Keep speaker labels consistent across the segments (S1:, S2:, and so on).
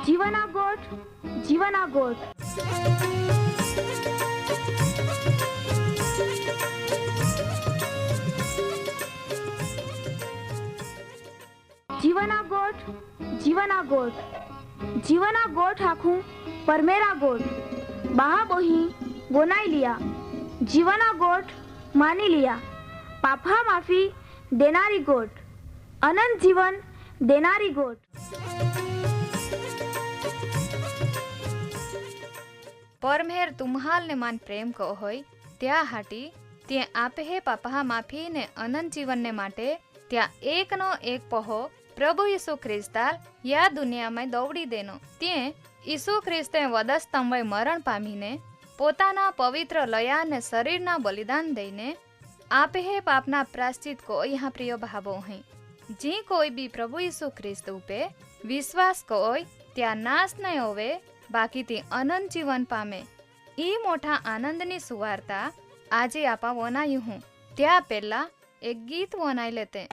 S1: जीवना गोठ जीवना गोठ जीवना गोठ जीवना गोठ जीवना गोठ आखू परमेरा गोठ बहा बोही बोनाई लिया जीवना गोठ मानी लिया पापा माफी देनारी गोठ अनंत जीवन देनारी गोठ।
S2: परमेर तुम्हाल ने मान प्रेम को होय त्या हाटी ते आपे हे पापा माफी ने अनंत जीवन ने माटे त्या एक नो एक पहो प्रभु यीशु ख्रिस्ताल या दुनिया में दौड़ी देनो ते यीशु ख्रिस्ते वधस्तंभे मरण पामीने पोताना पवित्र लया ने शरीरना बलिदान दईने आपे हे पापना प्रायश्चित को यहाँ प्रिय भावो हैं जी कोई भी प्रभु यीशु ख्रिस्त उपे विश्वास कोय त्या नाश नहीं होवे बाकी ती अनंत जीवन पामे ई मोटा आनंदनी सुवार्ता आजे आपा वनायु हूँ त्या पहला एक गीत वनाई लेते।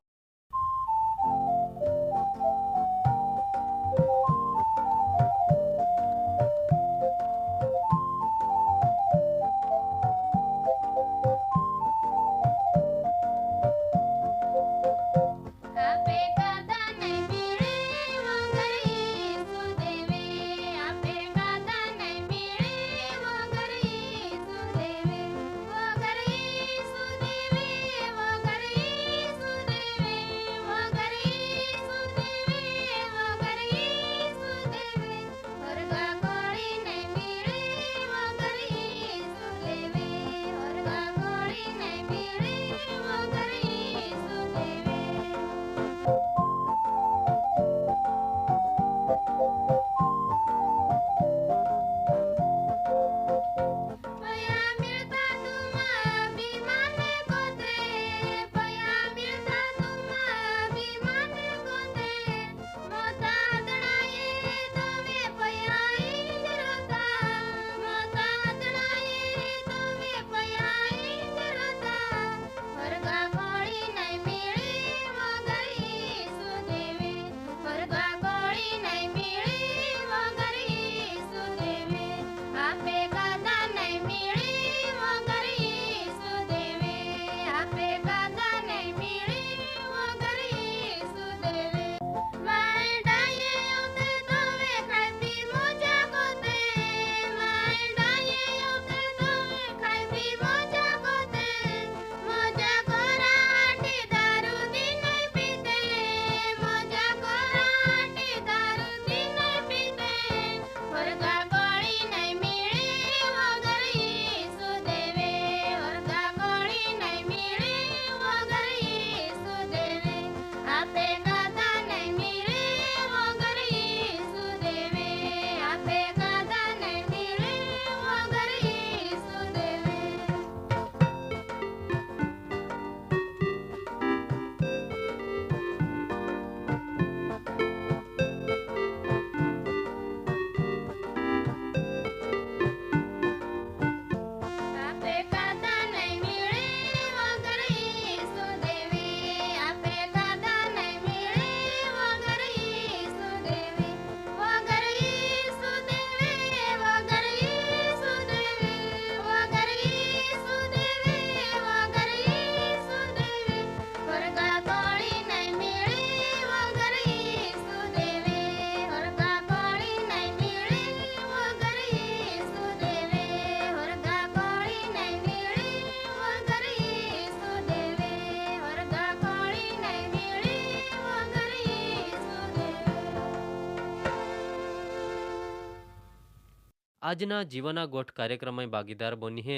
S3: આજના જીવના ગોઠ કાર્યક્રમમાં ભાગીદાર બની હે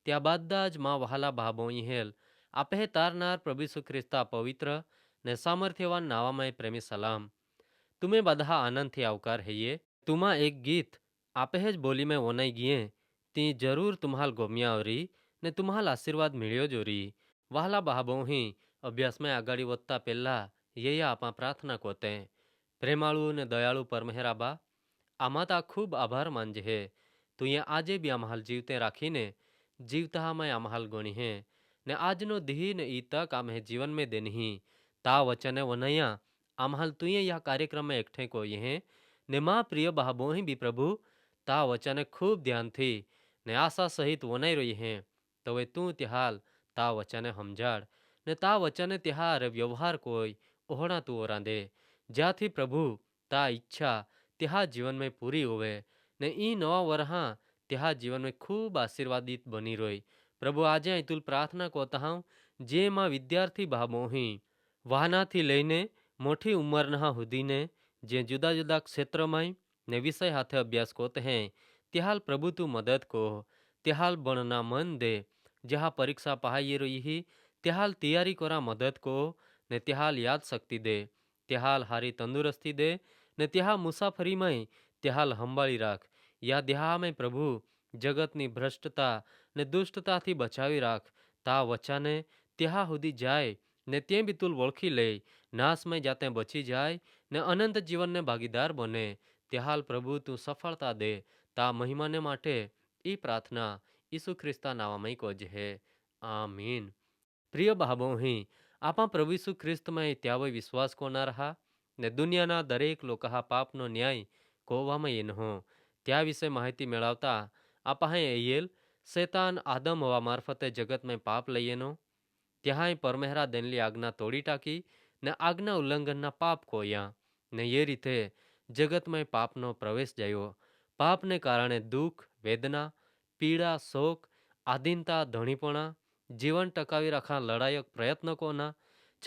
S3: ત્યારબાદ જ માં વહાલા ભાબોઈ હેલ આપે તારનાર પ્રભુ ઈસુ ખ્રિસ્તા પવિત્ર ને સામર્થ્યવાન નાવામાં પ્રેમી સલામ तुम्हें બધા આનંદથી આવકાર હૈયે तुमा एक गीत आपे જ બોલી में વનાઈ ગયે તી જરૂર तुम्हाल ગોમ્યાવરી ને तुम्हाल આશીર્વાદ મળ્યો જોરી વહાલા ભાબોઈ અભ્યાસમાં આગાડી વધતા પહેલા યયા આપા પ્રાર્થના કોતે પ્રેમાળુ ને દયાળુ પરમેહરાબા આમાં તા ખૂબ આભાર માનજે હે તું ये આજે બી આમહાલ જીવતે રાખીને જીવતામાં આમહાલ ગણી હે ને આજનો દી ને ई तक आम्हे जीवन में देनी ता वचने वनया आमहाल तुये या कार्यक्रम में एकठे को ये ને માં પ્રિય બહાબોही બી પ્રભુ તા વચને ખૂબ ધ્યાનથી ને આશા સહિત વનાઈ રહી હે તવે તું ત્યાલ તા વચને સમજાડ ને તા વચને ત્યાર વ્યવહાર કોઈ ઓહણા તું ઓરાંદે જ્યાંથી પ્રભુ તા ઈચ્છા ત્યાં જીવનમાં પૂરી હોવે ને ઈ નવા વરહા ત્યાં જીવનમાં ખૂબ આશીર્વાદિત બની રોય પ્રભુ આજે અહીં તુલ પ્રાર્થના કોતા હું જેમાં વિદ્યાર્થી ભાબોહી વાહનાથી લઈને મોટી ઉંમરના સુધીને જે જુદા જુદા ક્ષેત્રમાં ને વિષય હાથે અભ્યાસ કોતે હે ત્યાલ પ્રભુ તું મદદ કો ત્યાલ બણના મન દે જहाँ પરીક્ષા પહાઈ રહી ત્યાલ તૈયારી કરા મદદ કો ને ત્યાલ યાદ શક્તિ દે ત્યાલ હારી તંદુરસ્તી દે ને ત્યાં મુસાફરીમાં ત્યાલ હંભાળી રાખ યા દેહામાં પ્રભુ જગતની ભ્રષ્ટતા ને દુષ્ટતાથી બચાવી રાખ તા વચાને ત્યાં સુધી જાય ને તે બી તુલ ઓળખી લે નાશમાં જાતે બચી જાય ને અનંત જીવનને ભાગીદાર બને ત્યાલ પ્રભુ તું સફળતા દે તા મહિમાને માટે ઈ પ્રાર્થના ઈસુ ખ્રિસ્તા નાવામાં કોજ હે આમીન પ્રિય ભાબોહી આપા પ્રભુ ઈસુ ખ્રિસ્તમાં ત્યાં વિશ્વાસ કોના રહા ને દુનિયાના દરેક લોકો પાપનો ન્યાય કોવામાં એનહો ત્યાં વિશે માહિતી મેળવતા આપા એયેલ શેતાન આદમ હવા મારફતે જગતમાં પાપ લઈએનો ત્યાંય પરમેહરા દેનલી આજ્ઞા તોડી ટાકી ને આજ્ઞા ઉલ્લંઘનના પાપ કોયા ને એ રીતે જગતમાં પાપનો પ્રવેશ જયો પાપને કારણે દુઃખ વેદના પીડા શોક આધીનતા ધણીપણા જીવન ટકાવી રાખવા લડાયક પ્રયત્ન કોના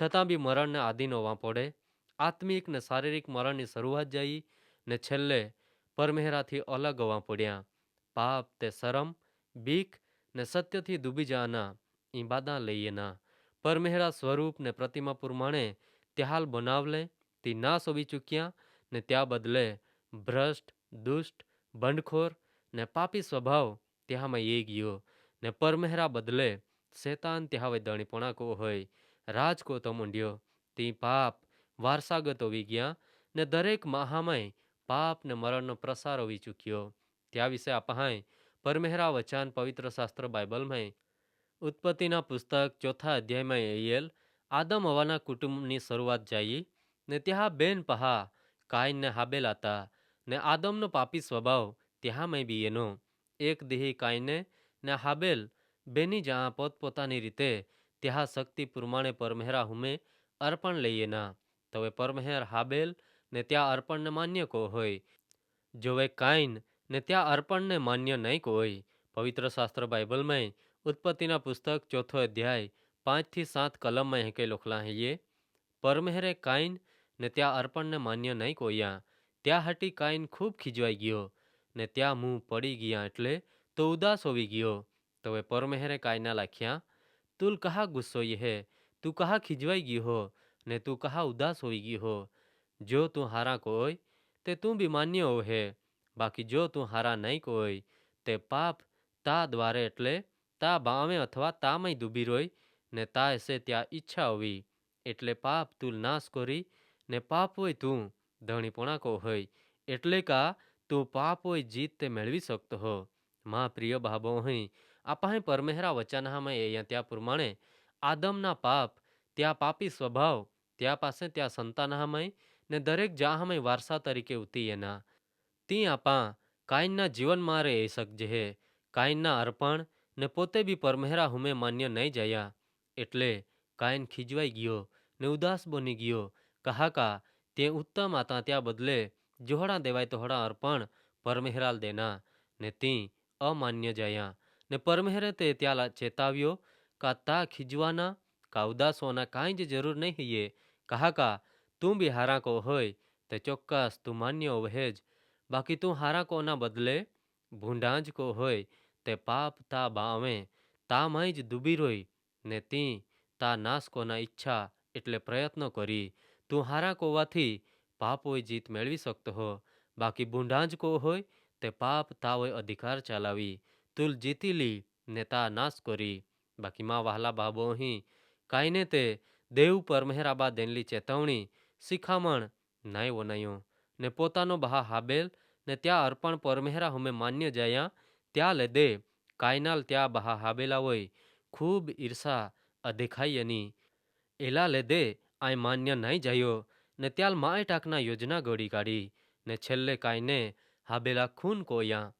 S3: છતાં બી મરણને આધીન હોવા પડે આત્મિક ને શારીરિક મરણની શરૂઆત જઈ ને છેલ્લે પરમેહરાથી અલગ હોવા પડ્યા પાપ તે શરમ બીક ને સત્યથી ડૂબી જવાના ઈબાદા લઈએના પરમેહરા સ્વરૂપ ને પ્રતિમા પ્રમાણે ત્યાલ બનાવલે તી નાશ હોવી ચૂક્યા ને ત્યાં બદલે ભ્રષ્ટ દુષ્ટ બંડખોર ને પાપી સ્વભાવ ત્યાંમાં એ ગયો ને પરમેહરા બદલે શેતાન ત્યાં દણીપણા કો હોય રાજકો તો મૂંડ્યો તી પાપ વારસાગત હોવી ગયા ને દરેક મહામય પાપ ને મરણનો પ્રસાર હોવી ચૂક્યો ત્યાં વિશે આપહાય પરમેહરા વચન પવિત્ર શાસ્ત્ર બાઇબલમાં ઉત્પત્તિના પુસ્તક ચોથા અધ્યાયમાં એયેલ આદમ હવાના કુટુંબની શરૂઆત જાય ને ત્યાં બેન પહા કાઈન ને હાબેલ હતા ને આદમનો પાપી સ્વભાવ ત્યાંમાં બી એનો એક દેહી કાઈને ને હાબેલ બેની જ્યાં પોતપોતાની રીતે ત્યાં શક્તિ પ્રમાણે પરમેહરા હુમે અર્પણ લઈએના તવે પરમેહર હાબેલ ને ત્યાં અર્પણને માન્ય કો હોય જોવે કાઈન ને ત્યાં અર્પણને માન્ય નહીં કોઈ પવિત્ર શાસ્ત્ર બાઇબલમાં ઉત્પત્તિના પુસ્તક ચોથો અધ્યાય 5-7 કલમમાં હેકે લખલા હૈયે પરમેહરે કાઈન ને ત્યાં અર્પણને માન્ય નહીં કોયા ત્યાં હટી કાઈન ખૂબ ખીજવાઈ ગયો ને ત્યાં મું પડી ગયા એટલે તો ઉદાસ હોવી ગયો તવે પરમેહરે કાઈના લાખ્યા તુલ કહા ગુસ્સો હે તું કહા ખીજવાઈ ગયો હો ને તું કહા ઉદાસ હોવી ગયો હો જો તું હારા કોઈ તે તું બી માન્ય હો હે બાકી જો તું હારા નહીં કોઈ તે પાપ તા દ્વારે એટલે તા બામે અથવા તામય ડૂબી રોય ને તા એસે ત્યાં ઈચ્છા હોવી એટલે પાપ તું નાશ કરી ને પાપ હોય તું ધણીપણા કો હોય એટલે કા તું પાપ હોય જીત તે મેળવી શકતો હો માં પ્રિય ભાબો અહીં આપા પરમેહરા વચનામાં અહીંયા ત્યાં પ્રમાણે આદમના પાપ ત્યાં પાપી સ્વભાવ ત્યાં પાસે ત્યાં સંતાનહામય ને દરેક જાહામય વારસા તરીકે ઉતી એના તી આપા કાઈનના જીવન મારે એ શકજે હે કાઈનના અર્પણ ને પોતે બી પરમેહરા હુમે માન્ય નહીં જયા એટલે કાઈન ખીજવાઈ ગયો ને ઉદાસ બની ગયો કહા કા તે ઉત્તમ આતા ત્યાં બદલે જોહડા દેવાય તોહડા અર્પણ પરમેહરાલ દેના ને તી અમાન્ય જયા ને પરમેહરે તે ત્યાં ચેતાવ્યો કા તા ખીજવાના કા ઉદાસ હોના કાંઈ જ જરૂર નહીં હૈયે કહા કા તું બી હારા કો હોય તે ચોક્કસ તું માન્ય હોવે જ બાકી તું હારા કોના બદલે ભૂંડા જ કો હોય તે પાપ તા બાવે તામાંય જ ડૂબી રોય ને તી તા નાશ કોના ઈચ્છા એટલે પ્રયત્નો કરી તું હારા કોવાથી પાપ હોય જીત મેળવી શકતો હો બાકી ભૂંડા જ કો હોય તે પાપ તા હોય અધિકાર ચાલાવી તુલ જીતી લી ને તા નાશ કરી બાકી માં વહાલા બાબો અહીં કાઈને તે દેવ પરમેહરાબા દેનલી ચેતવણી શિખામણ નાય વનાયો ને પોતાનો બહા હાબેલ ને ત્યાં અર્પણ પરમેહરા હુમે માન્ય જયા ત્યાં લેદે કાયનાલ ત્યાં બહા હાબેલા હોય ખૂબ ઈર્ષા અદેખાઈયની એલા લેદે આય માન્ય નહીં જયો ને ત્યાં માય ટાકના યોજના ઘડી કાઢી ને છેલ્લે કાંઈને હાબેલા ખૂન કોયા.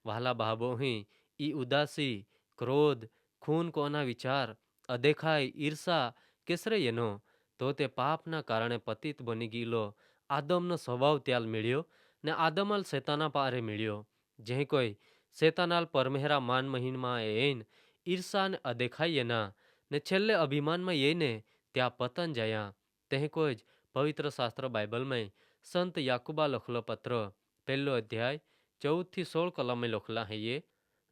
S3: વહાલા ભાબોહી ઈ ઉદાસી, ક્રોધ, ખૂન કોના વિચાર, અદેખાઈ, ઈર્ષા કેસરે એનો તો તે પાપના કારણે પતિત બની ગયેલો આદમનો સ્વભાવ ત્યાલ મળ્યો ને આદમલ શેતાના પારે મળ્યો. જે કોઈ શેતાનાલ પરમેહરા માન મહિનમાં એન ઈર્ષા ને અદેખાઈ એના ને છેલ્લે અભિમાનમાં એને ત્યાં પતન જયા. તે કોઈ જ પવિત્ર શાસ્ત્ર બાઇબલમાં સંત યાકુબા લખલો પત્ર 1 અધ્યાય 14-16 કલમે લખલા હૈયે,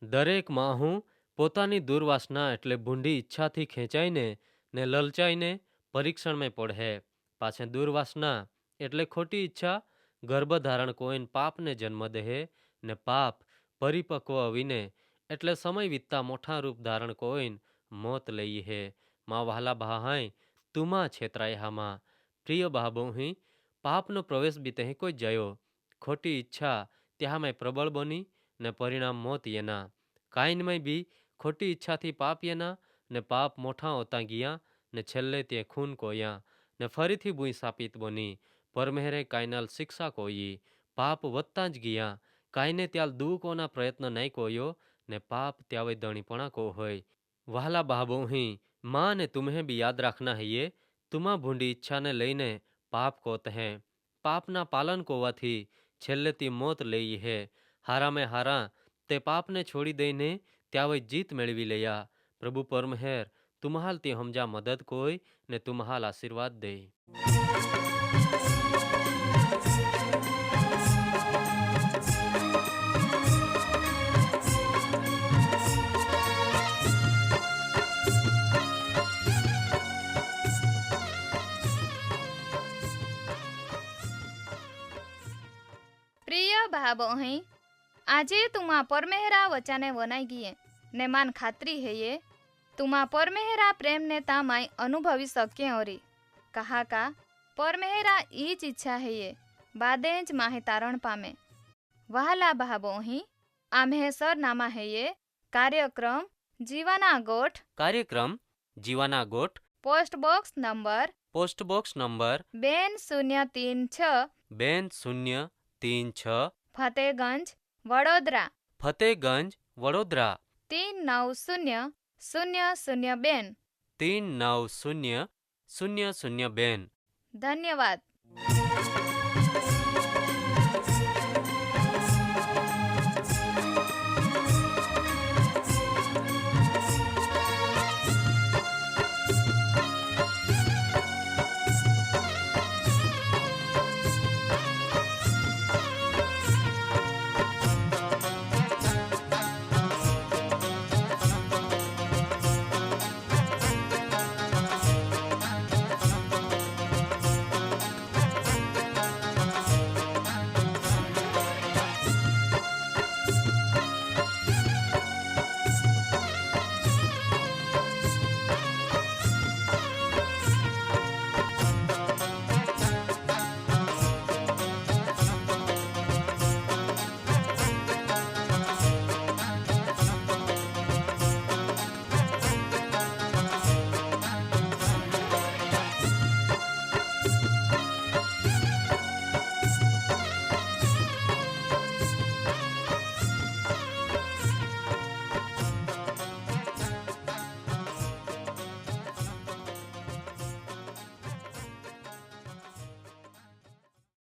S3: દરેક માહું પોતાની દુર્વાસના એટલે ભૂંડી ઈચ્છાથી ખેંચાઈને ને લલચાઈને પરીક્ષણમાં પડે. પાછે દુર્વાસના એટલે ખોટી ઈચ્છા ગર્ભધારણ કોઈને પાપને જન્મ દે ને પાપ પરિપક્વ અવીને એટલે સમય વીતતા મોટા રૂપ ધારણ કોઈને મોત લઈ હે. માં વહાલા ભાહાય તુમાં છેતરાય હામાં પ્રિય ભાબોહી પાપનો પ્રવેશ બી તે કોઈ જયો. ખોટી ઈચ્છા ત્યાંમાં પ્રબળ બની ને પરિણામ મોત એના. કાઈનમાં બી ખોટી ઈચ્છાથી પાપ એના ને પાપ મોટા હોતા ગયા ને છેલ્લે તે ખૂન કોયા ને ફરીથી ભૂઈ સાપિત બની. પરમેહરે કાયનાલ શિક્ષા કોઈ. પાપ વધતા જ ગયા. કાઈને ત્યાલ દુઃખોના પ્રયત્ન નહીં કોયો ને પાપ ત્યાવે દણીપણા કો હોય. વહાલા ભાબોહી માં ને તુમ્હે બી યાદ રાખના હૈયે, તુમા ભૂંડી ઈચ્છાને લઈને પાપ કોત હે. પાપના પાલન કોવાથી છેલ્લેથી મોત લઈ હે. હારામાં હારા તે પાપને છોડી દઈને ત્યાવે જીત મેળવી લયા. પ્રભુ પરમહેર તુમ્હાલ તે હમજા મદદ કોઈ ને તુમ્હાલ આશીર્વાદ દે.
S2: પ્રિય ભાબોહી, આજે તુમા પરમેહરા વચાને વનાઈ ગયે ને માન ખાતરી હૈયે તુમા પરમેહરા પ્રેમને તામાય અનુભવી સકે ઓરી. કહા કા પરમેહરા ઈ જ ઈચ્છા હૈયે બાદે જ માહે તારણ પામે. વહાલા ભાબોહી, આમ્હે સરનામા હૈયે કાર્યક્રમ જીવાના ગોઠ,
S3: કાર્યક્રમ જીવાના ગોઠ,
S2: post box number 2036
S3: 2036
S2: Fatehganj Vadodara
S3: Fatehganj Vadodara
S2: 390002.
S3: 390002.
S2: ધન્યવાદ.